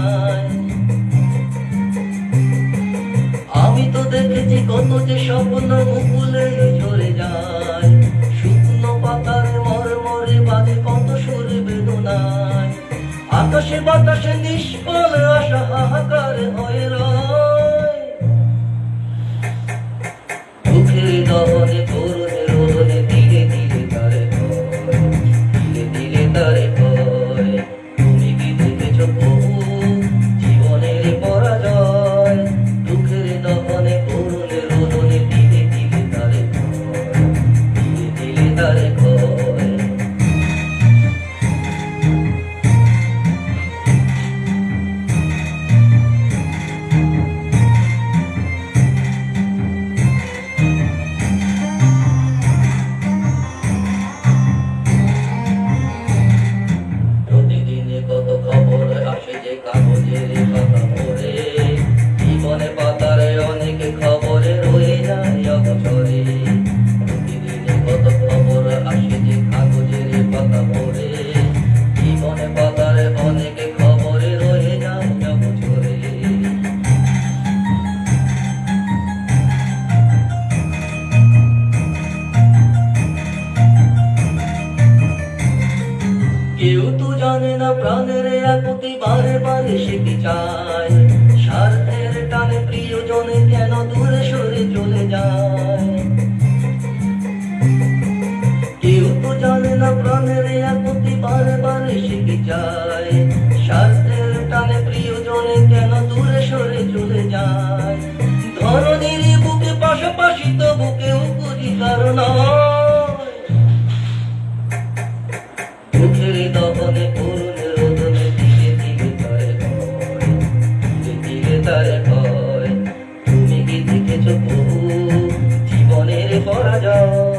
যায়। আমি তো দেখেছি কত যে স্বপ্ন মুকুলে ঝরে যায়, শুকনো পাতার মরমরে বাজে কত সুর বেদনায়। আকাশে বাতাসে নিষ্ফল আশা হাহাকার হয়ে রয়, চোখের দহনে করুণে রোদনে ধীরে ধীরে তারে হয়, ধীরে ধীরে তারে হয়। তুমি কি দেখেছো বহু জীবনের পরাজয়, চোখের দহনে করুণে রোদনে ধীরে ধীরে তারে হয়, ধীরে ধীরে তারে হয়। কত খবর আসে যে কাগজের পাতা পড়ে, জীবনে পাতারে অনেক খবরে রয়ে যায় অবসরে। প্রতিদিনে কত খবর আসে যে কাগজের পাতা পড়ে, জীবনে পাতারে অনেক খবরে রয়ে যায় অবসরে। কেউ তো জানে না প্রাণের আকুতি বারে বারে সে কি চায়, স্বার্থের টানে প্রিয়জনে কেন দূরে সরে চলে যায়। কেউ তো জানে না প্রাণের আকুতি বারে বারে সে কি চায়, স্বার্থের টানে প্রিয়জনে কেন দূরে সরে চলে যায়। ধরনীর বুকে পাশাপাশি তো বুকেও বুঝি কারণ চোখের দহনে করুণে রোদনে ধীরে ধীরে তারে হয়, ধীরে ধীরে তারে হয়। তুমি কি দেখেছো বহু জীবনের পরাজয়।